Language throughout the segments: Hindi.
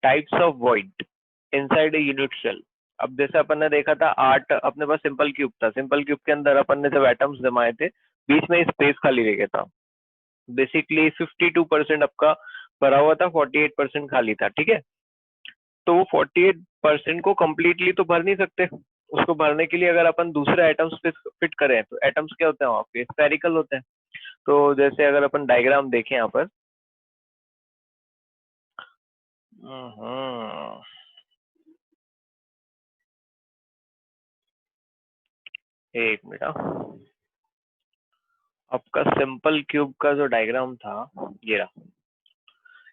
Types of void inside a unit cell. अब जैसे अपन ने देखा था 8 अपने पास सिंपल क्यूब था, सिंपल क्यूब के अंदर अपन ने जब एटम्स जमाए थे बीच में स्पेस खाली रह गया था। बेसिकली 52% आपका भरा हुआ था, 48% खाली था। ठीक है, तो वो 48% को कंप्लीटली तो भर नहीं सकते। उसको भरने के लिए अगर अपन दूसरे एटम्स पे फिट करें तो एटम्स क्या होते हैं वहाँ पे, स्फेरिकल होते हैं। तो जैसे अगर अपन डायग्राम देखें यहाँ पर, एक मिनट, आपका सिंपल क्यूब का जो डायग्राम था ये रहा।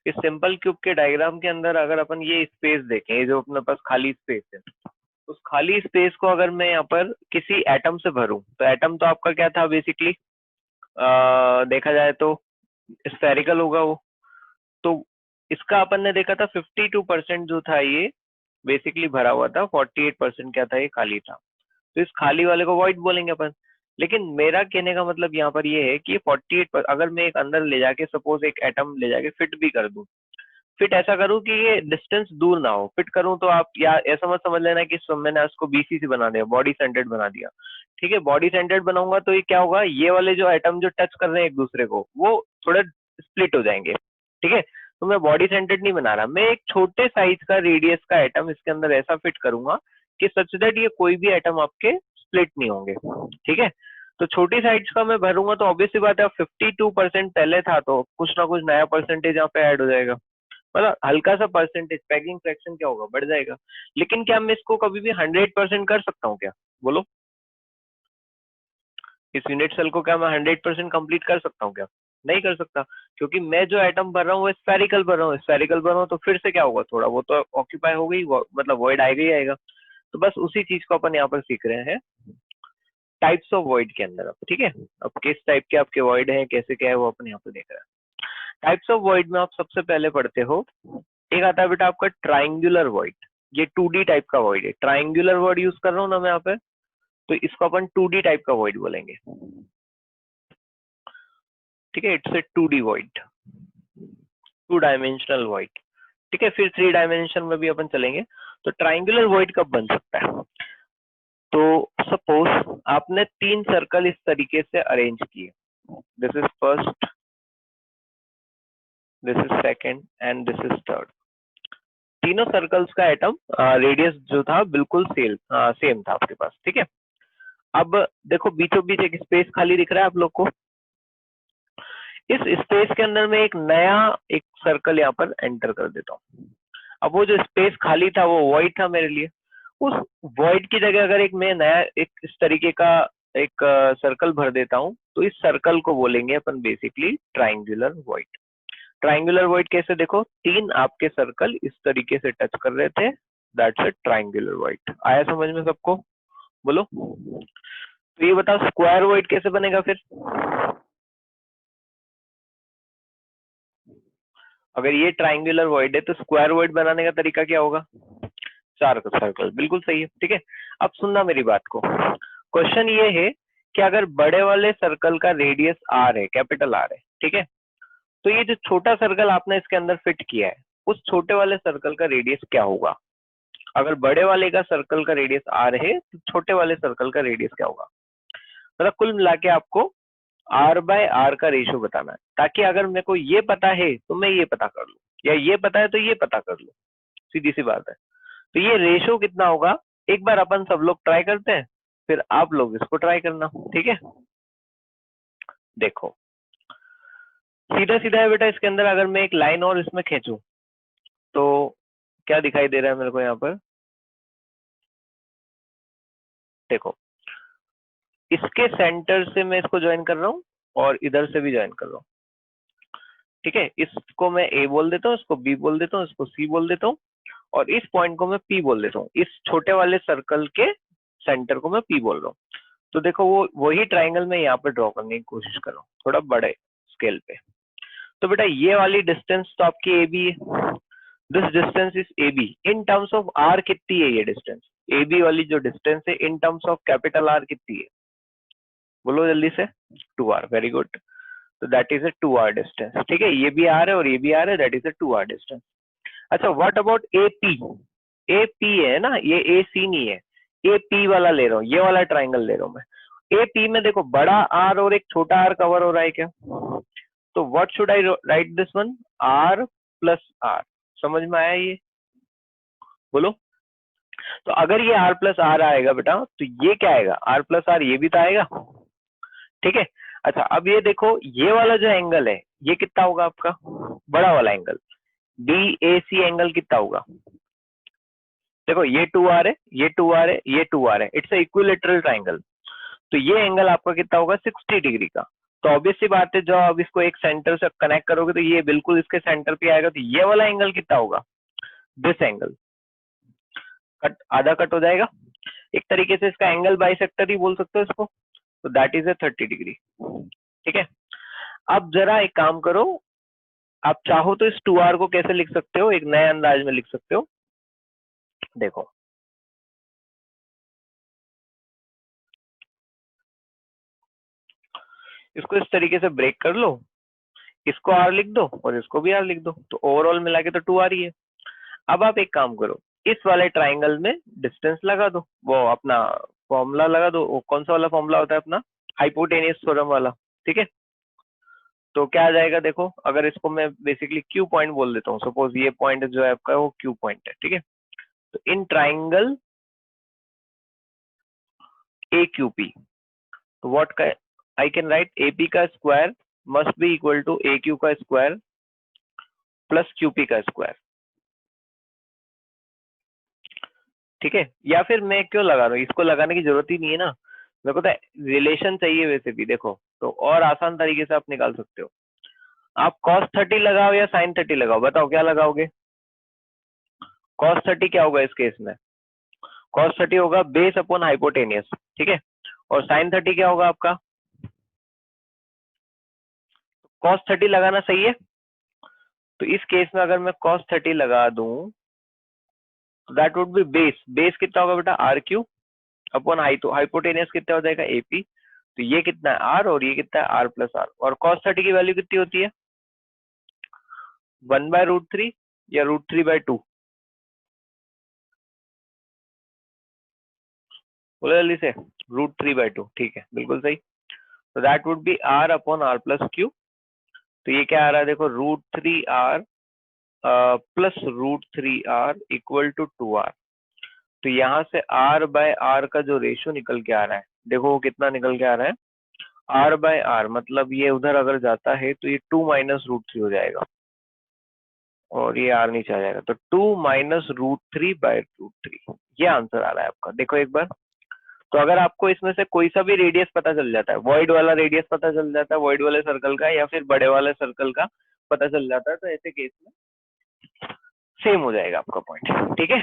इस सिंपल क्यूब के डायग्राम के अंदर अगर अपन ये स्पेस देखें, ये जो अपने पास खाली स्पेस है, उस खाली स्पेस को अगर मैं यहाँ पर किसी एटम से भरूं तो एटम तो आपका क्या था बेसिकली, देखा जाए तो स्फेरिकल होगा वो। तो इसका अपन ने देखा था 52% जो था ये बेसिकली भरा हुआ था, 48% क्या था ये खाली था। तो इस खाली वाले को वॉइड बोलेंगे अपन। लेकिन मेरा कहने का मतलब यहाँ पर ये है कि 48 अगर मैं एक अंदर ले जाके सपोज एक एटम ले जाके फिट भी कर दूं, फिट ऐसा करूं कि ये डिस्टेंस दूर ना हो, फिट करूं तो आप या ऐसा मत समझ लेना कि मैंने उसको बीसीसी बना दिया, बॉडी सेंटर्ड बना दिया। ठीक है, बॉडी सेंटर्ड बनाऊंगा तो ये क्या होगा, ये वाले जो एटम जो टच कर रहे हैं एक दूसरे को वो थोड़ा स्प्लिट हो जाएंगे। ठीक है, तो मैं बॉडी सेंटर्ड नहीं बना रहा, मैं एक छोटे साइज का रेडियस का एटम इसके अंदर ऐसा फिट करूंगा कि सच दैट ये कोई भी एटम आपके स्प्लिट नहीं होंगे। ठीक है, तो छोटी साइज का मैं भरूंगा तो ऑब्वियसली बात है 52% पहले था तो कुछ ना कुछ नया परसेंटेज यहाँ पे ऐड हो जाएगा, मतलब हल्का सा परसेंटेज, पैकिंग फ्रैक्शन क्या होगा, बढ़ जाएगा। लेकिन क्या मैं इसको कभी भी 100% कर सकता हूँ क्या, बोलो? इस यूनिट सेल को क्या मैं 100% कंप्लीट कर सकता हूँ क्या? नहीं कर सकता, क्योंकि मैं जो एटम भर रहा हूँ वो स्फेरिकल भर रहा हूँ। स्फेरिकल भर रहा हूँ तो फिर से क्या होगा, थोड़ा वो तो ऑक्यूपाई हो गई, मतलब वॉइड आएगा ही आएगा। तो बस उसी चीज को अपन यहाँ पर सीख रहे हैं टाइप्स ऑफ वॉइड के अंदर। अब ठीक है, अब किस टाइप के आपके वॉइड है, कैसे क्या है, वो अपन यहाँ पर देख रहे हैं। टाइप्स ऑफ वॉइड में आप सबसे पहले पढ़ते हो, एक आता है बेटा आपका ट्राइंगुलर वॉइड। ये 2D टाइप का वॉइड है, ट्राइंगुलर वर्ड यूज कर रहा हूँ ना मैं यहाँ पे, तो इसको अपन 2D टाइप का वॉइड बोलेंगे। ठीक है, it's a 2D void, 2 dimensional void. ठीक है, फिर 3 डायमेंशन में भी अपन चलेंगे। तो ट्राइंगुलर वॉइड कब बन सकता है, तो सपोज आपने 3 सर्कल इस तरीके से अरेंज किए, this is first, this is second and this is third. तीनों सर्कल्स का एटम रेडियस जो था बिल्कुल सेम था आपके पास। ठीक है, अब देखो बीचों बीच एक स्पेस खाली दिख रहा है आप लोग को, इस स्पेस के अंदर में एक नया एक सर्कल यहाँ पर एंटर कर देता हूँ। अब वो जो स्पेस खाली था वो वॉइड था मेरे लिए, उस वॉइड की जगह अगर एक मैं नया एक इस तरीके का एक सर्कल भर देता हूँ तो इस सर्कल को बोलेंगे अपन basically triangular void. Triangular void कैसे, देखो 3 आपके सर्कल इस तरीके से टच कर रहे थे, दैट्स ए ट्राइंगुलर वॉइड। आया समझ में सबको, बोलो? तो ये बताओ स्क्वायर वॉइड कैसे बनेगा फिर? अगर ये ट्राइंगुलर वॉइड है तो स्क्वायर वॉइड बनाने का तरीका क्या होगा? 4 सर्कल, बिल्कुल सही है। ठीक है, अब सुनना मेरी बात को, क्वेश्चन ये है कि अगर बड़े वाले सर्कल का रेडियस आर है, कैपिटल आर है, ठीक है, तो ये जो छोटा सर्कल आपने इसके अंदर फिट किया है उस छोटे वाले सर्कल का रेडियस क्या होगा? अगर बड़े वाले का सर्कल का रेडियस आर है तो छोटे वाले सर्कल का रेडियस क्या होगा? मतलब कुल मिला के आपको आर बाय आर का रेशियो बताना है, ताकि अगर मेरे को ये पता है तो मैं ये पता कर लूं, या ये पता है तो ये पता कर लूं, सीधी सी बात है। तो ये रेशियो कितना होगा, एक बार अपन सब लोग ट्राई करते हैं, फिर आप लोग इसको ट्राई करना। ठीक है, देखो सीधा सीधा है बेटा, इसके अंदर अगर मैं एक लाइन और इसमें खींचूं तो क्या दिखाई दे रहा है मेरे को यहाँ पर, देखो इसके सेंटर से मैं इसको ज्वाइन कर रहा हूँ और इधर से भी ज्वाइन कर रहा हूँ। ठीक है, इसको मैं ए बोल देता हूँ, इसको बी बोल देता हूँ, इसको सी बोल देता हूँ, और इस पॉइंट को मैं पी बोल देता हूँ। इस छोटे वाले सर्कल के सेंटर को मैं पी बोल रहा हूँ। तो देखो वो वही ट्राइंगल में यहाँ पे ड्रॉ करने की कोशिश कर रहा हूँ, थोड़ा बड़े स्केल पे। तो बेटा ये वाली डिस्टेंस तो आपकी ए बी है, this distance is A B. In terms of R कितनी है ये डिस्टेंस, ए बी वाली जो डिस्टेंस है in terms of capital R कितनी है, बोलो जल्दी से? 2r, very good. तो that is a 2r distance. ठीक है, ये भी आर है और ये भी आर है, that is a 2r distance. अच्छा what about A P? A P है ना, ये ए सी नहीं है, ए पी वाला ले रहा हूँ, ये वाला ट्राइंगल ले रहा हूँ मैं। ए पी में देखो बड़ा आर और एक छोटा आर कवर हो रहा है क्या? तो what should I write this one? R plus R. समझ में आया ये? बोलो। तो अगर ये आर प्लस आर आएगा बेटा, तो ये क्या आएगा? आर प्लस आर, ये भी तो आएगा। ठीक है। अच्छा अब ये देखो, ये वाला जो एंगल है ये कितना होगा आपका? बड़ा वाला angle D A C angle कितना होगा? देखो ये 2r है, ये 2r है, ये 2r है, इट्स इक्विलेटरल ट्राइंगल। तो ये एंगल आपका कितना होगा? 60 डिग्री का। तो ऑब्वियस सी बात है, जब आप इसको एक सेंटर से कनेक्ट करोगे तो ये बिल्कुल इसके सेंटर पे आएगा, तो ये वाला एंगल कितना होगा? दिस एंगल कट, आधा कट हो जाएगा। एक तरीके से इसका एंगल बाइसेक्टर ही बोल सकते हो इसको। तो दैट इज ए 30 डिग्री। ठीक है। अब जरा एक काम करो, आप चाहो तो इस 2r को कैसे लिख सकते हो, एक नए अंदाज में लिख सकते हो। देखो इसको इस तरीके से ब्रेक कर लो, इसको आर लिख दो और इसको भी आर लिख दो, तो ओवरऑल मिला के तो 2r ही है। अब आप एक काम करो, इस वाले ट्राइंगल में डिस्टेंस लगा दो, वो अपना फॉर्मूला लगा दो। वो कौन सा वाला फॉर्मूला होता है अपना? हाइपोटेनियस थ्योरम वाला। ठीक है। तो क्या आ जाएगा देखो, अगर इसको मैं बेसिकली क्यू पॉइंट बोल देता हूँ, सपोज ये पॉइंट जो है आपका वो क्यू पॉइंट है। ठीक है। तो in triangle A Q P, तो व्हाट का I can write A P का square must be equal to A Q का स्क्वायर प्लस क्यू पी का स्क्वायर। ठीक है। या फिर मैं क्यों लगा रहा हूँ, इसको लगाने की जरूरत ही नहीं है ना, मेरे को तो रिलेशन चाहिए वैसे भी। देखो तो और आसान तरीके से आप निकाल सकते हो। आप cos 30 लगाओ या sin 30 लगाओ, बताओ क्या लगाओगे? cos 30 क्या होगा इस केस में? cos 30 होगा बेस अपॉन हाइपोटेनियस। ठीक है। और sin 30 क्या होगा आपका? cos 30 लगाना सही है। तो इस केस में अगर मैं cos 30 लगा दूं, that would B base, base कितना होगा बेटा? आर क्यू अपॉन हाइपोटेनियस कितना हो जाएगा? एपी। तो ये कितना है? आर, और ये कितना है? R plus R. और cos 30 की वैल्यू कितनी होती है? 1/√3 या √3/2? बोलो जल्दी से। √3/2। ठीक है, बिल्कुल सही। तो that would be R upon R plus Q. तो ये क्या आ रहा है देखो, √3r plus √3r equal to 2r। तो यहाँ से r बाय r का जो रेशियो निकल के आ रहा है, देखो वो कितना निकल के आ रहा है? r बाय r, मतलब ये उधर अगर जाता है तो ये 2 माइनस √3 हो जाएगा, और ये r नीचे आ जाएगा। तो 2 माइनस √3/√3, ये आंसर आ रहा है आपका। देखो एक बार। तो अगर आपको इसमें से कोई सा भी रेडियस पता चल जाता है, वॉइड वाला रेडियस पता चल जाता है वॉइड वाले सर्कल का, या फिर बड़े वाले सर्कल का पता चल जाता है, तो ऐसे केस में सेम हो जाएगा आपका पॉइंट। ठीक है।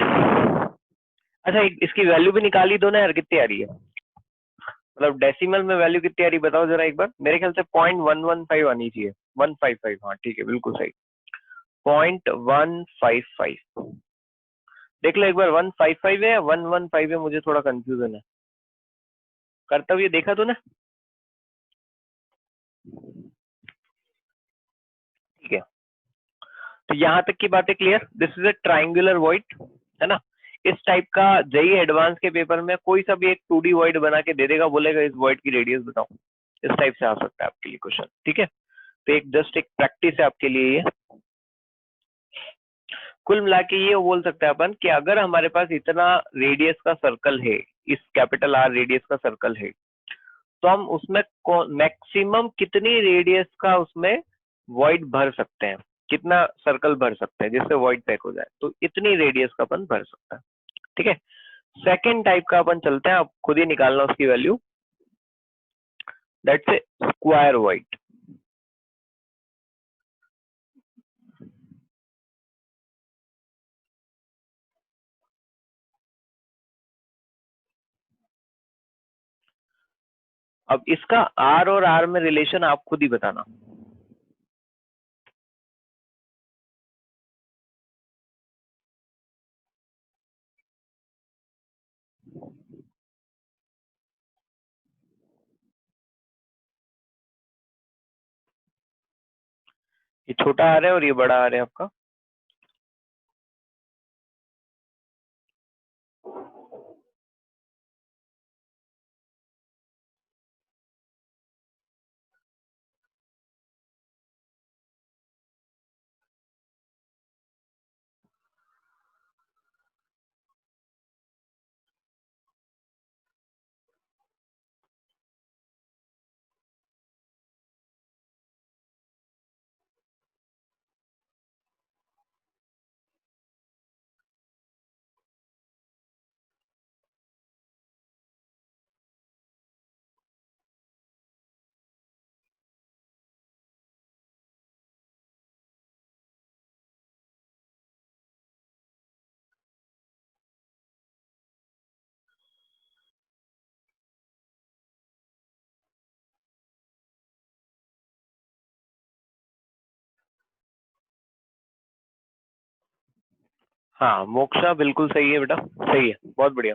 अच्छा इसकी वैल्यू भी निकाल ही दो ना यार, कितनी आ रही है? मतलब डेसिमल में वैल्यू कितनी आ रही है बताओ जरा एक बार। मेरे ख्याल से 0.115 आनी चाहिए। 155, हाँ ठीक है, बिल्कुल सही। 0.155। देख लो एक बार, 155 है या 115 है, मुझे थोड़ा कंफ्यूजन है। कर्तव्य देखा तो ना? ठीक है। तो यहाँ तक की बातें clear. This is a triangular void, है ना? इस टाइप का जेई एडवांस के पेपर में कोई सा भी एक 2D वॉइड बना के दे देगा, बोलेगा इस वॉइड की रेडियस बताओ। इस टाइप से आ सकता है आपके लिए क्वेश्चन। ठीक है। तो एक जस्ट एक प्रैक्टिस है आपके लिए ये। कुल मिला के ये बोल सकते हैं अपन कि अगर हमारे पास इतना रेडियस का सर्कल है, इस कैपिटल आर रेडियस का सर्कल है, तो हम उसमें मैक्सिमम कितनी रेडियस का उसमें वॉइड भर सकते हैं, कितना सर्कल भर सकते हैं जिससे वॉइड पैक हो जाए, तो इतनी रेडियस का अपन भर सकता है। ठीक है। सेकेंड टाइप का अपन चलते हैं, आप खुद ही निकालना उसकी value. That's a square void. अब इसका आर और आर में रिलेशन आप खुद ही बताना। ये छोटा आर है और ये बड़ा आर है आपका। हाँ मोक्षा बिल्कुल सही है बेटा, सही है, बहुत बढ़िया।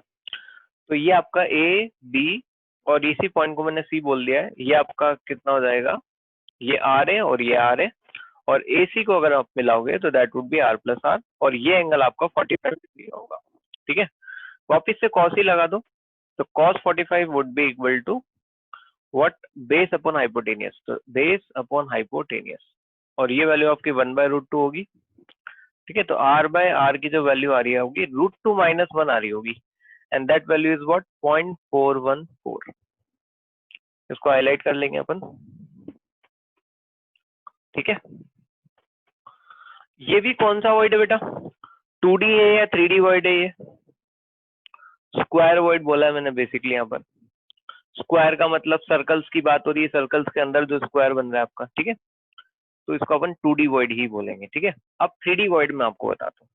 तो ये आपका ए बी और इसी पॉइंट को मैंने सी बोल दिया है, ये आपका कितना हो जाएगा, ये आर है और ये आर है, और ए सी को अगर आप मिलाओगे तो that would be R plus R, और ये एंगल आपका 45 डिग्री होगा। ठीक है, वापिस से कॉस ही लगा दो, तो cos 45 would be equal to what, base upon hypotenuse, तो बेस अपॉन हाइपोटेनियस, और ये वैल्यू आपकी 1/√2 होगी। ठीक है, तो r बाय r की जो वैल्यू आ रही है होगी √2 - 1 आ रही होगी, and that value is what, 0.414। इसको हाईलाइट कर लेंगे अपन। ठीक है, ये भी कौन सा वॉइड है बेटा, 2D है या 3D वॉइड है, ये स्क्वायर वॉइड बोला है मैंने बेसिकली। यहाँ पर स्क्वायर का मतलब सर्कल्स की बात हो रही है, सर्कल्स के अंदर जो स्क्वायर बन रहा है आपका। ठीक है, तो इसको अपन 2D वॉइड ही बोलेंगे। ठीक है, अब 3D वॉइड में आपको बताता हूँ।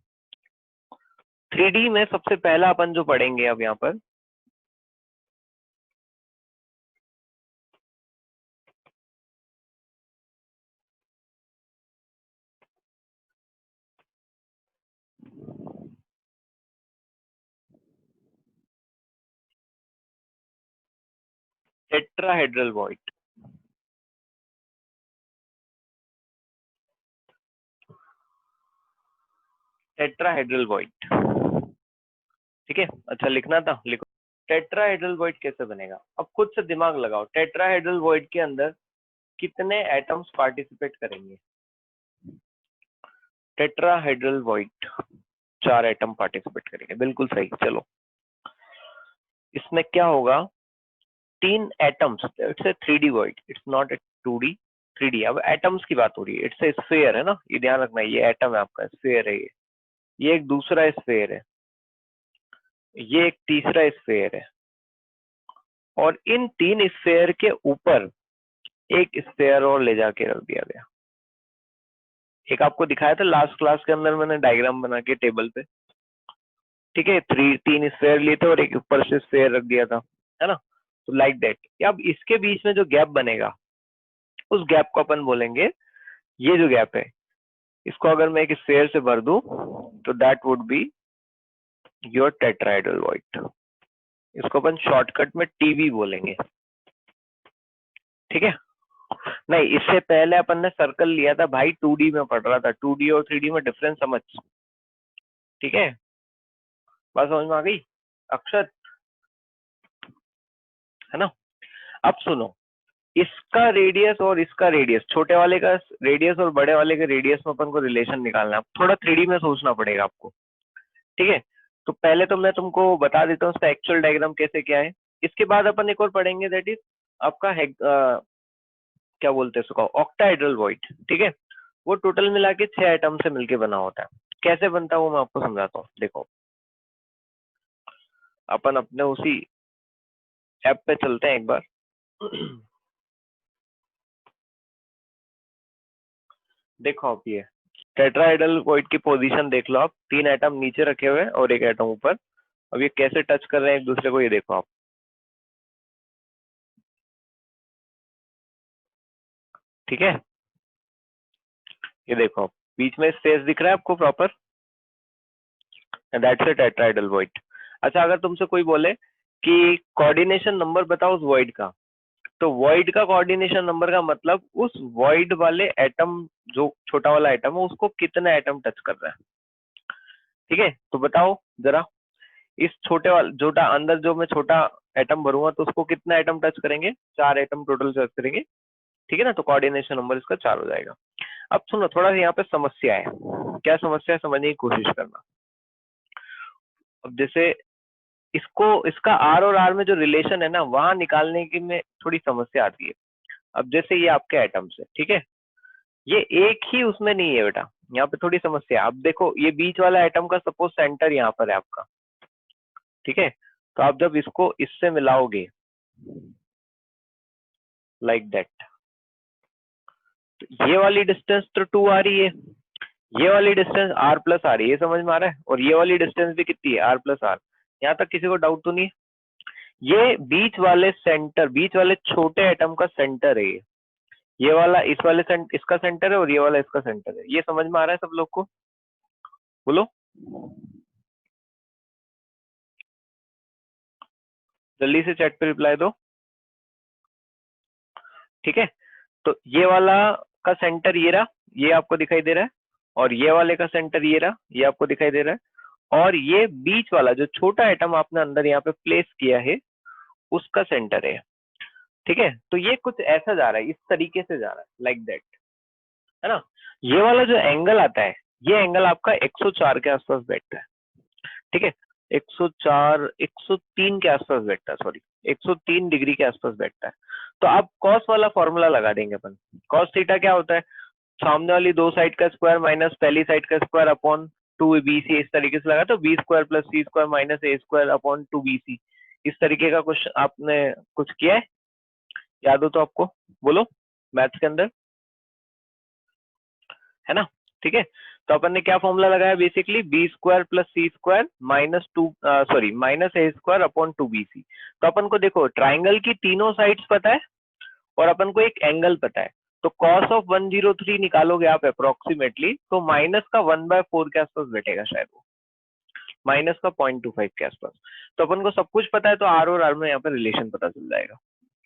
3D में सबसे पहला अपन जो पढ़ेंगे अब यहाँ पर, टेट्राहेड्रल वॉइड। Tetrahedral void. ठीक है, अच्छा लिखना था, लिखो। टेट्राहेड्रल वॉइड कैसे बनेगा, अब खुद से दिमाग लगाओ। टेट्राहेड्रल वॉइड के अंदर कितने एटम्स पार्टिसिपेट करेंगे, टेट्राहेड्रल वॉइड 4 एटम पार्टिसिपेट करेंगे, बिल्कुल सही। चलो इसमें क्या होगा, 3 atoms, it's a 3D void, it's not a 2D, 3D। अब एटम्स की बात हो रही है, इट्स ए स्फीयर है ना, ये ध्यान रखना, ये एटम है आपका, स्फीयर है ये एक दूसरा स्फीयर है, ये एक तीसरा स्फीयर है, और इन 3 स्फीयर के ऊपर एक स्फीयर और ले जाके रख दिया गया। एक आपको दिखाया था लास्ट क्लास के अंदर, मैंने डायग्राम बना के टेबल पे। ठीक है, 3 स्फीयर लिए थे और एक ऊपर से स्फीयर रख दिया था, है ना। तो लाइक दैट, अब इसके बीच में जो गैप बनेगा, उस गैप को अपन बोलेंगे, ये जो गैप है, इसको अगर मैं एक स्फीयर से भर दूं तो that would be your tetrahedral void. इसको अपन शॉर्टकट में टीवी बोलेंगे। ठीक है, नहीं इससे पहले अपन ने सर्कल लिया था भाई, 2D में पढ़ रहा था, 2D और 3D में डिफरेंस समझ। ठीक है, बात समझ में आ गई अक्षर, है ना। अब सुनो, इसका रेडियस और इसका रेडियस, छोटे वाले का रेडियस और बड़े वाले के रेडियस में अपन को रिलेशन निकालना है, थोड़ा 3D में सोचना पड़ेगा आपको। ठीक है, तो पहले तो मैं तुमको बता देता हूँ उसका एक्चुअल डायग्राम कैसे क्या है, इसके बाद अपन एक और पढ़ेंगे, दैट इज आपका क्या बोलते हैं उसको, ऑक्टाहेड्रल वॉइड। ठीक है, वो टोटल मिला के 6 एटम से मिलके बना होता है। कैसे बनता है वो मैं आपको समझाता हूँ। देखो अपन अपने उसी ऐप पे चलते हैं एक बार। देखो आप, ये टेट्राहेड्रल वॉइड की पोजीशन देख लो आप, 3 एटम नीचे रखे हुए हैं और एक एटम ऊपर। अब ये कैसे टच कर रहे हैं एक दूसरे को, ये देखो आप। ठीक है, ये देखो आप, बीच में स्पेस दिख रहा है आपको proper, that's a tetrahedral void. अच्छा, अगर तुमसे कोई बोले कि कोऑर्डिनेशन नंबर बताओ उस वॉइड का, तो वॉइड का कोऑर्डिनेशन नंबर का मतलब उस वॉइड वाले एटम, जो छोटा वाला एटम है, उसको कितना एटम टच कर रहा है। ठीक है, तो बताओ जरा, इस छोटे वाले छोटा अंदर जो मैं छोटा एटम भरूंगा तो उसको कितना एटम टच करेंगे, 4 एटम टोटल टच करेंगे। ठीक है ना, तो कोऑर्डिनेशन नंबर इसका 4 हो जाएगा। अब सुनो, थोड़ा सा यहाँ पे समस्या है, क्या समस्या है समझने की कोशिश करना। अब जैसे इसको, इसका आर और आर में जो रिलेशन है ना, वहां निकालने की में थोड़ी समस्या आती है। अब जैसे ये आपके एटम्स है, ठीक है, ये एक ही उसमें नहीं है बेटा, यहाँ पे थोड़ी समस्या है। अब देखो, ये बीच वाला एटम का सपोज सेंटर यहाँ पर है आपका। ठीक है, तो आप जब इसको इससे मिलाओगे लाइक दैट, तो ये वाली डिस्टेंस तो 2 आ रही है, ये वाली डिस्टेंस r प्लस आ रही है, ये समझ में आ रहा है, और ये वाली डिस्टेंस भी कितनी है, r प्लस आर। यहाँ तक किसी को डाउट तो नहीं है। ये बीच वाले सेंटर, बीच वाले छोटे एटम का सेंटर है ये वाला इस वाले इसका सेंटर है और ये वाला इसका सेंटर है। ये समझ में आ रहा है सब लोग को, बोलो। जल्दी से चैट पे रिप्लाई दो। ठीक है, तो ये वाला का सेंटर ये रहा, ये आपको दिखाई दे रहा है, और ये वाले का सेंटर ये रहा, ये आपको दिखाई दे रहा है, और ये बीच वाला जो छोटा एटम आपने अंदर यहाँ पे प्लेस किया है उसका सेंटर है। ठीक है, तो ये कुछ ऐसा जा रहा है, इस तरीके से जा रहा है, लाइक दैट, है ना। ये वाला जो एंगल आता है, ये एंगल आपका 104 के आसपास बैठता है। ठीक है, 104 103 के आसपास बैठता है, सॉरी 103 डिग्री के आसपास बैठता है। तो आप कॉस वाला फॉर्मूला लगा देंगे अपन। कॉस थीटा क्या होता है, सामने वाली दो साइड का स्क्वायर माइनस पहली साइड का स्क्वायर अपॉन 2bc, इस तरीके से लगा, तो बी स्क्वायर प्लस सी स्क्वायर माइनस ए स्क्वायर अपॉन 2bc, इस तरीके का कुछ आपने कुछ किया है, याद हो तो आपको बोलो, मैथ्स के अंदर, है ना। ठीक है, तो अपन ने क्या फॉर्मूला लगाया, बेसिकली बी स्क्वायर प्लस सी स्क्वायर माइनस माइनस ए स्क्वायर अपॉन 2bc। तो अपन को देखो ट्राइंगल की तीनों साइड्स पता है और अपन को एक एंगल पता है, तो कॉस ऑफ 103 निकालोगे आप अप्रोक्सीमेटली, तो माइनस का 1/4 के आसपास बैठेगा शायद, वो माइनस का 0.25 के आसपास। तो अपन को सब कुछ पता है, तो आर और आर में यहाँ पे रिलेशन पता चल जाएगा।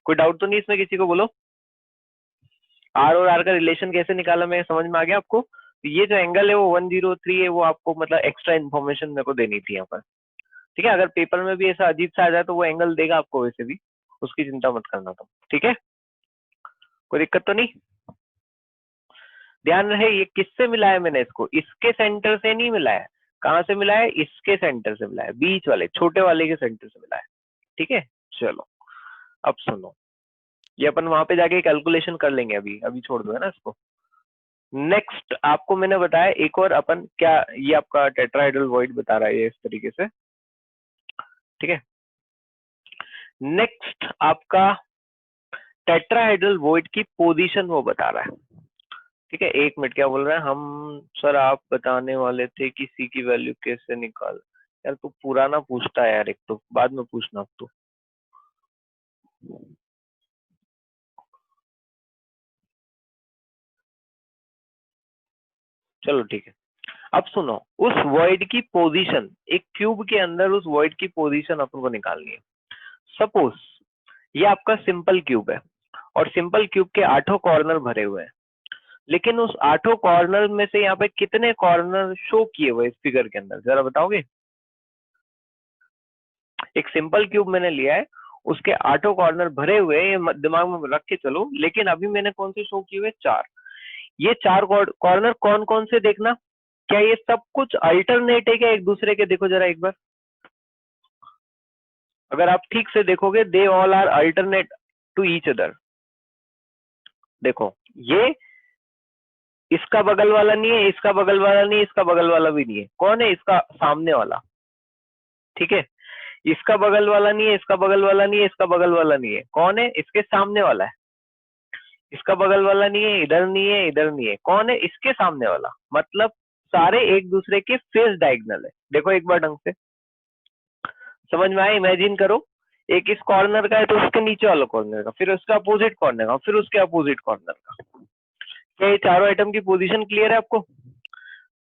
कोई डाउट तो नहीं इसमें किसी को, बोलो। आर और आर का रिलेशन कैसे निकाला, मैं समझ में आ गया आपको। तो ये जो एंगल है वो 103 है, वो आपको मतलब एक्स्ट्रा इन्फॉर्मेशन मेरे को देनी थी यहाँ पर। ठीक है, अगर पेपर में भी ऐसा अजीब सा आ जाए तो वो एंगल देगा आपको वैसे भी, उसकी चिंता मत करना तुम। ठीक है, कोई दिक्कत तो नहीं। ध्यान रहे ये किससे मिला है मैंने इसको, इसके सेंटर से नहीं मिला है। कहाँ से मिला है, इसके सेंटर से मिला है, बीच वाले छोटे वाले के सेंटर से मिला है। ठीक है, चलो अब सुनो, ये अपन वहां पे जाके कैलकुलेशन कर लेंगे, अभी अभी छोड़ दो, है ना इसको। नेक्स्ट आपको मैंने बताया एक और अपन क्या, ये आपका टेट्राहेड्रल वॉइड बता रहा है ये इस तरीके से। ठीक है, नेक्स्ट आपका टेट्राहेड्रल वॉइड की पोजीशन वो बता रहा है। ठीक है, एक मिनट, क्या बोल रहे हैं हम सर, आप बताने वाले थे कि सी की वैल्यू कैसे निकाल। यार तू पुराना पूछता है यार, एक तो बाद में पूछना अब तो। चलो ठीक है, अब सुनो, उस वॉइड की पोजीशन, एक क्यूब के अंदर उस वॉइड की पोजीशन अपन को निकालनी है। सपोज ये आपका सिंपल क्यूब है और सिंपल क्यूब के 8 कॉर्नर भरे हुए हैं, लेकिन उस 8 कॉर्नर में से यहाँ पे कितने कॉर्नर शो किए हुए इस फिगर के अंदर, जरा बताओगे। एक सिंपल क्यूब मैंने लिया है, उसके 8 कॉर्नर भरे हुए हैं, ये दिमाग में रख के चलो, लेकिन अभी मैंने कौन से शो किए हुए, 4। ये 4 कॉर्नर कौन कौन से देखना, क्या ये सब कुछ अल्टरनेट है क्या एक दूसरे के, देखो जरा एक बार, अगर आप ठीक से देखोगे, they all are alternate to each other. देखो ये इसका बगल वाला नहीं है, इसका बगल वाला नहीं है, इसका बगल वाला भी नहीं है, कौन है, इसका सामने वाला। ठीक है, इसका बगल वाला नहीं है, इसका बगल वाला नहीं है, इसका बगल वाला नहीं है, कौन है, इसके सामने वाला है। इसका बगल वाला नहीं है, इधर नहीं है, इधर नहीं है, कौन है, इसके सामने वाला। मतलब सारे एक दूसरे के फेस डायगनल है। देखो एक बार ढंग से समझ में आया, इमेजिन करो, एक इस कॉर्नर का है तो उसके नीचे वाला कॉर्नर का, फिर उसका अपोजिट कॉर्नर का, फिर उसके अपोजिट कॉर्नर का। क्या ये चारों आइटम की पोजीशन क्लियर है आपको,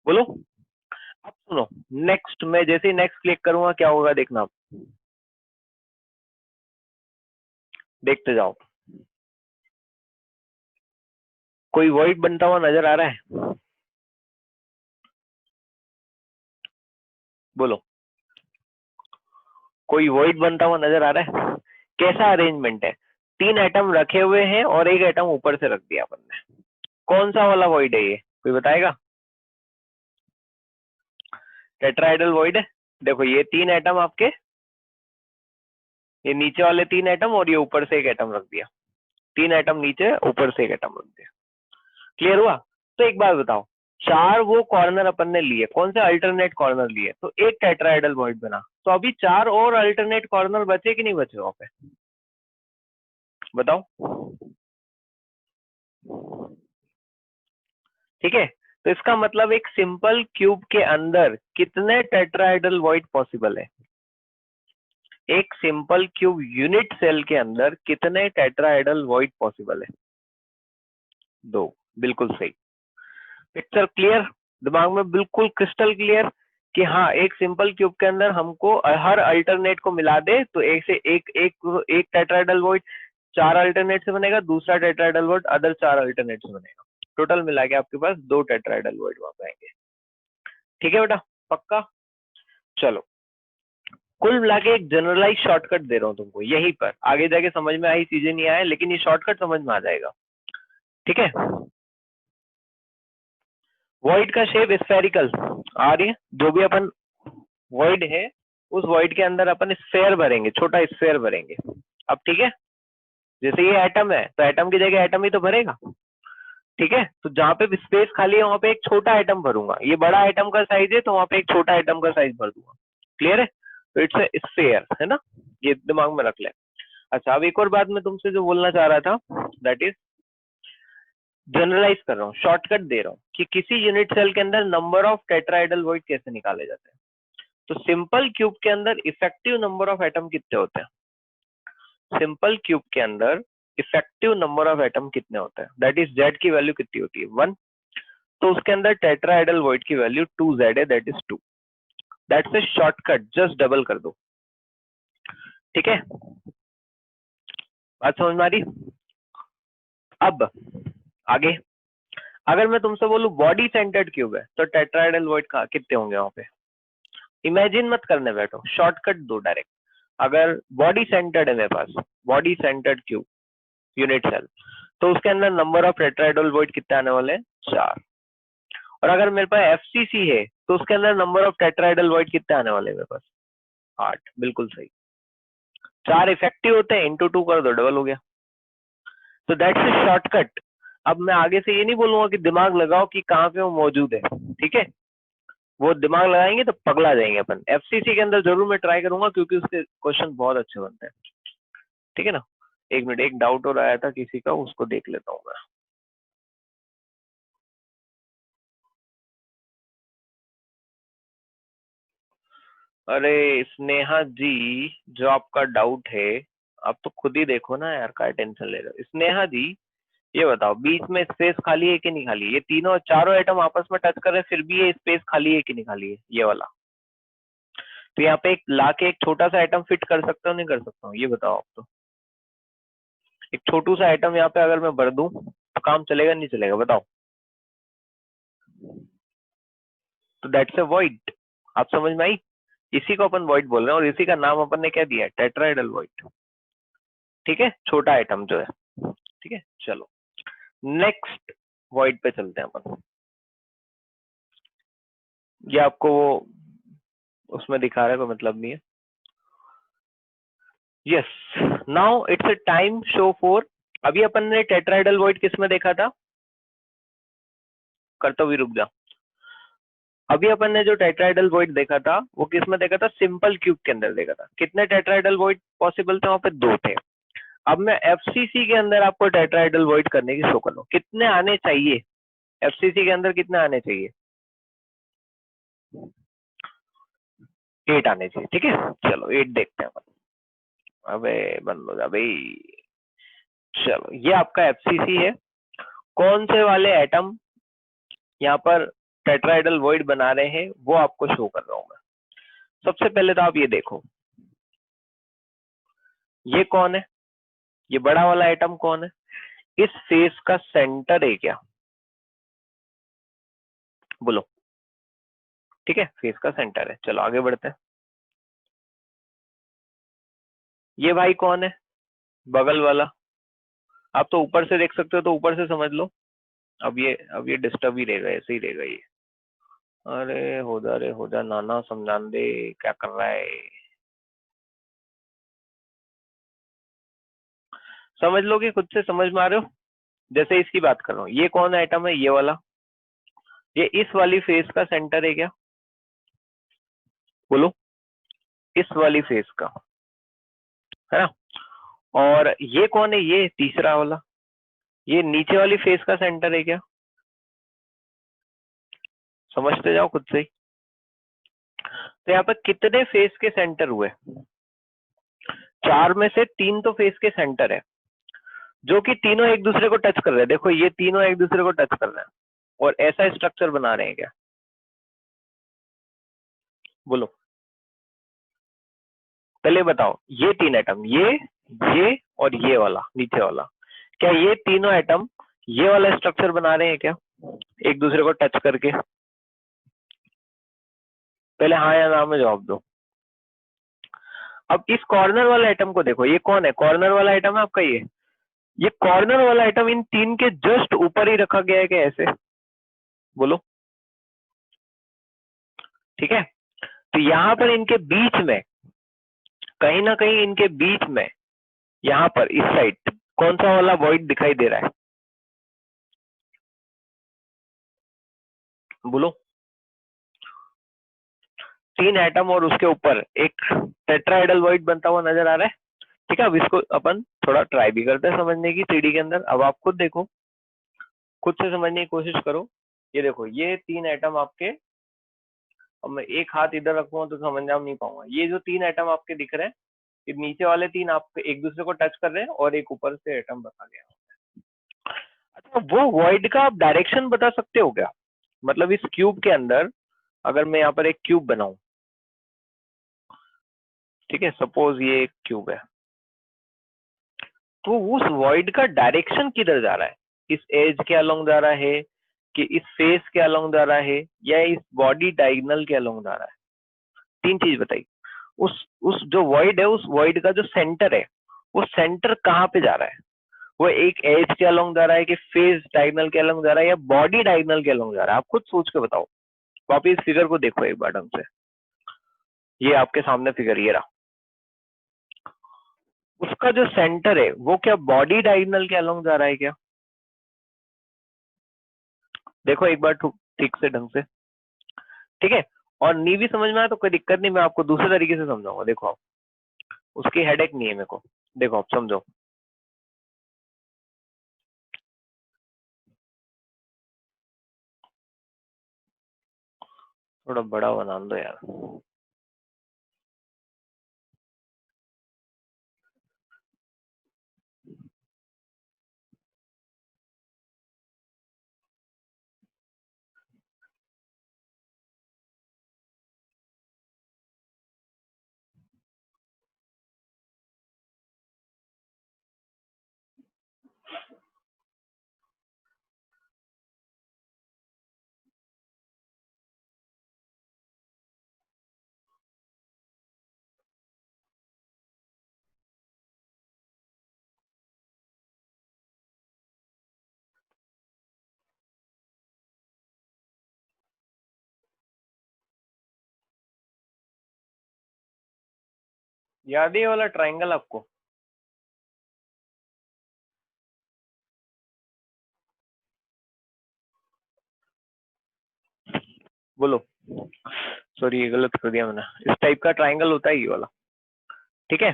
बोलो। अब सुनो, नेक्स्ट मैं जैसे ही नेक्स्ट क्लिक करूंगा क्या होगा देखना आप, देखते जाओ। कोई वॉइड बनता हुआ नजर आ रहा है, बोलो। कोई वॉइड बनता हुआ नजर आ रहा है, कैसा अरेंजमेंट है, 3 एटम रखे हुए हैं और एक एटम ऊपर से रख दिया अपन ने, कौन सा वाला वॉइड है ये, कोई बताएगा। टेट्राहेड्रल वॉइड है। देखो ये 3 एटम आपके, ये नीचे वाले 3 एटम और ये ऊपर से एक एटम रख दिया, 3 एटम नीचे, ऊपर से एक एटम रख दिया। क्लियर हुआ। तो एक बात बताओ, 4 वो कॉर्नर अपन ने लिए, कौन से अल्टरनेट कॉर्नर लिए, तो एक टेट्राहेड्रल वॉइड बना। तो अभी 4 और अल्टरनेट कॉर्नर बचे कि नहीं बचे वहां पे, बताओ। ठीक है, तो इसका मतलब एक सिंपल क्यूब के अंदर कितने टेट्राहेड्रल वॉइड पॉसिबल है, एक सिंपल क्यूब यूनिट सेल के अंदर कितने टेट्राहेड्रल वॉइड पॉसिबल है, 2। बिल्कुल सही। पिक्चर क्लियर, दिमाग में बिल्कुल क्रिस्टल क्लियर। कि हाँ एक सिंपल क्यूब के अंदर हमको हर अल्टरनेट को मिला दे तो एक से एक टेट्राहेड्रल वॉइड 4 अल्टरनेट से बनेगा, दूसरा टेट्राहेड्रल वॉइड अदर 4 अल्टरनेट से बनेगा, टोटल मिला के आपके पास 2 टेट्राहेड्रल वॉइड वहां पे आएंगे। ठीक है बेटा, पक्का? चलो, कुल मिला के एक जनरलाइज शॉर्टकट दे रहा हूँ तुमको यहीं पर, आगे जाके समझ में आई चीजें नहीं आए, लेकिन ये शॉर्टकट समझ में आ जाएगा। ठीक है, वॉइड का शेप स्फेरिकल आ रही है, जो भी अपन वॉइड है उस वॉइड के अंदर अपन स्फेयर भरेंगे, छोटा स्फेयर भरेंगे। अब ठीक है, जैसे ये एटम है तो एटम की जगह एटम ही तो भरेगा। ठीक है, तो जहाँ पे स्पेस खाली है वहां पे एक छोटा एटम भरूंगा, ये बड़ा एटम का साइज है तो वहां पे एक छोटा एटम का साइज भर दूंगा। क्लियर है? तो इट्स ए स्फेयर, है ना, ये दिमाग में रख ले। अच्छा, अब एक और बात मैं तुमसे जो बोलना चाह रहा था, दैट इज जनरलाइज कर रहा हूँ, शॉर्टकट दे रहा हूँ कि किसी यूनिट सेल के अंदर नंबर ऑफ टेट्राहेड्रल वॉइड कैसे निकाले जाते हैं। तो सिंपल क्यूब के अंदर इफेक्टिव नंबर ऑफ एटम कितने होते हैं? सिंपल क्यूब के अंदर इफेक्टिव नंबर ऑफ एटम कितने होते हैं? दैट इज जेड की वैल्यू कितनी होती है? 1। तो उसके अंदर टेट्राहेड्रल वॉइड की वैल्यू 2z है, that is 2। That's a shortcut, just double कर दो। ठीक है, बात समझ में आ रही? अब आगे, अगर मैं तुमसे बोलूं बॉडी सेंटर्ड क्यूब है तो टेट्राहेड्रल वॉइड का कितने होंगे वहां पे? इमेजिन मत करने बैठो, शॉर्टकट दो डायरेक्ट। अगर बॉडी सेंटर्ड है मेरे पास, body centred cube unit cell, तो उसके अंदर नंबर ऑफ टेट्राहेड्रल वॉइड कितने आने वाले हैं? 4। और अगर मेरे पास एफसीसी है तो उसके अंदर नंबर ऑफ टेट्राहेड्रल वॉइड कितने आने वाले हैं मेरे पास? 8। बिल्कुल सही, 4 इफेक्टिव होते हैं, इंटू 2 कर दो, डबल हो गया। तो दैट्स ए शॉर्टकट। अब मैं आगे से ये नहीं बोलूंगा कि दिमाग लगाओ कि कहाँ पे वो मौजूद है, ठीक है, वो दिमाग लगाएंगे तो पगला जाएंगे अपन। एफसीसी के अंदर जरूर मैं ट्राई करूंगा क्योंकि उसके क्वेश्चन बहुत अच्छे बनते हैं। ठीक है ना, एक मिनट, एक डाउट और आया था किसी का, उसको देख लेता हूँ मैं। अरे स्नेहा जी, जो आपका डाउट है आप तो खुद ही देखो ना यार, क्या टेंशन ले रहे हो? स्नेहा जी ये बताओ, बीच में स्पेस खाली है कि नहीं खाली है? ये तीनों चारों एटम आपस में टच कर रहे हैं, फिर भी ये स्पेस खाली है कि नहीं खाली है, ये वाला? तो यहाँ पे एक लाके एक छोटा सा एटम फिट कर सकता हूँ नहीं कर सकता हूँ, ये बताओ आप तो। एक छोटू सा एटम यहाँ पे अगर मैं भर दूं तो काम चलेगा नहीं चलेगा, बताओ? तो दैट्स ए वॉइड। आप समझ में आई? इसी को अपन वॉइड बोल रहे हैं और इसी का नाम अपन ने क्या दिया है? Tetrahedral void. ठीक है, छोटा एटम जो है। ठीक है, चलो नेक्स्ट वॉइड पे चलते हैं अपन। ये आपको वो उसमें दिखा रहा है, कोई मतलब नहीं है। Yes, now it's a time show for, अभी अपन ने टेट्राहेड्रल वॉइड किस में देखा था? करता भी रुक जा। अभी अपन ने जो टेट्राहेड्रल वॉइड देखा था वो किस में देखा था? सिंपल क्यूब के अंदर देखा था। कितने टेट्राहेड्रल वॉइड पॉसिबल थे वहां पे? 2 थे। अब मैं एफसीसी के अंदर आपको टेट्राहेड्रल वॉइड करने की शो कर रहा हूँ, कितने आने चाहिए? एफसीसी के अंदर कितने आने चाहिए? 8 आने चाहिए। ठीक है, चलो 8 देखते हैं अपन। अबे बंद हो जा भाई। चलो, ये आपका एफसीसी है। कौन से वाले एटम यहाँ पर टेट्राहेड्रल वॉइड बना रहे हैं वो आपको शो कर रहा हूं मैं। सबसे पहले तो आप ये देखो, ये कौन है? ये बड़ा वाला एटम कौन है? इस फेस का सेंटर है क्या? बोलो। ठीक है, फेस का सेंटर है। चलो आगे बढ़ते हैं। ये भाई कौन है? बगल वाला। आप तो ऊपर से देख सकते हो तो ऊपर से समझ लो। अब ये डिस्टर्ब ही रहेगा, ऐसे ही रहेगा ये। अरे हो जा नाना, समझान दे, क्या कर रहा है? समझ लो कि खुद से समझ में आ रहे हो? जैसे इसकी बात कर रहा हूँ, ये कौन आइटम है? ये वाला। ये इस वाली फेस का सेंटर है क्या? बोलो। इस वाली फेस का, है ना? और ये कौन है? ये तीसरा वाला। ये नीचे वाली फेस का सेंटर है क्या? समझते जाओ खुद से ही। तो यहाँ पर कितने फेस के सेंटर हुए? 4 में से 3 तो फेस के सेंटर है, जो कि तीनों एक दूसरे को टच कर रहे हैं। देखो ये तीनों एक दूसरे को टच कर रहे हैं और ऐसा स्ट्रक्चर बना रहे हैं क्या? बोलो, पहले बताओ, ये 3 एटम, ये और ये वाला नीचे वाला, क्या ये तीनों एटम ये वाला स्ट्रक्चर बना रहे हैं क्या, एक दूसरे को टच करके? पहले हाँ या ना में जवाब दो। अब इस कॉर्नर वाला एटम को देखो, ये कौन है? कॉर्नर वाला एटम है आपका ये कॉर्नर वाला एटम इन 3 के जस्ट ऊपर ही रखा गया है क्या ऐसे? बोलो, ठीक है। तो यहाँ पर इनके बीच में, कहीं ना कहीं इनके बीच में, यहाँ पर इस साइड कौन सा वाला वॉइड दिखाई दे रहा है? बोलो, 3 एटम और उसके ऊपर एक टेट्राहेड्रल वॉइड बनता हुआ नजर आ रहा है। ठीक है, अब इसको अपन थोड़ा ट्राई भी करते हैं समझने की 3D के अंदर। अब आप खुद देखो, खुद से समझने की कोशिश करो। ये देखो, ये 3 एटम आपके, अब मैं एक हाथ इधर रखूंगा तो समझ नहीं पाऊंगा। ये जो 3 एटम आपके दिख रहे हैं, ये नीचे वाले 3 आप एक दूसरे को टच कर रहे हैं और एक ऊपर से एटम बता गया। अच्छा, वो वॉइड का आप डायरेक्शन बता सकते हो क्या? मतलब इस क्यूब के अंदर अगर मैं यहाँ पर एक क्यूब बनाऊं, ठीक है, सपोज ये एक क्यूब है, तो उस वॉइड का डायरेक्शन किधर जा रहा है? इस एज के अलोंग जा रहा है, कि इस फेस के अलोंग जा रहा है, या इस बॉडी डायगोनल के अलोंग जा रहा है? 3 चीज बताइए। उस जो वॉइड है, उस वॉइड का जो सेंटर है, वो सेंटर कहाँ पे जा रहा है? वो एक एज के अलोंग जा रहा है, कि फेस डायगोनल के अलोंग जा रहा है, या बॉडी डायगोनल के अलोंग जा रहा है? आप खुद सोच के बताओ। वापिस इस फिगर को देखो एक बार ढंग से। ये आपके सामने फिगर ये रहा, उसका जो सेंटर है वो क्या बॉडी डायगोनल के अलोंग जा रहा है क्या? देखो एक बार ठीक से ढंग से, ठीक है। और नहीं भी समझ में आया तो कोई दिक्कत नहीं, मैं आपको दूसरे तरीके से समझाऊंगा। देखो आप, उसकी हेडेक नहीं है मेरे को। देखो आप समझो, थोड़ा बड़ा बना दो यार। याद है ये वाला ट्राइंगल आपको? बोलो, सॉरी ये गलत कर दिया मैंने। इस टाइप का ट्राइंगल होता है ये वाला, ठीक है।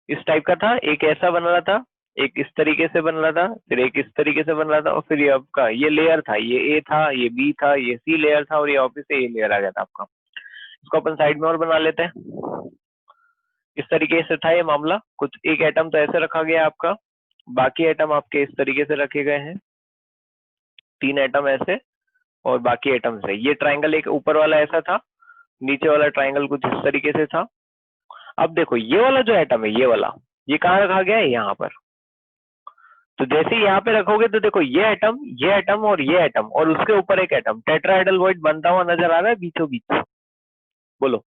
इस टाइप का था, एक ऐसा बन रहा था, एक इस तरीके से बन रहा था, फिर एक इस तरीके से बन रहा था, और फिर ये आपका ये लेयर था, ये ए था, ये बी था, ये सी लेयर था, और ये ऑफिस से ये लेयर आ गया था आपका। इसको अपन साइड में और बना लेते हैं। इस तरीके से था ये मामला कुछ। एक एटम तो ऐसे रखा गया आपका, बाकी एटम आपके इस तरीके से रखे गए हैं, 3 एटम ऐसे और बाकी एटम से। ये ट्राइंगल एक ऊपर वाला ऐसा था, नीचे वाला ट्राइंगल कुछ इस तरीके से था। अब देखो ये वाला जो एटम है, ये वाला, ये कहाँ रखा गया है? यहाँ पर। तो जैसे ही यहाँ पे रखोगे तो देखो ये एटम और ये एटम और उसके ऊपर एक एटम टेट्राहेड्रल वॉइड बनता हुआ नजर आ रहा है बीचों बीच। बोलो,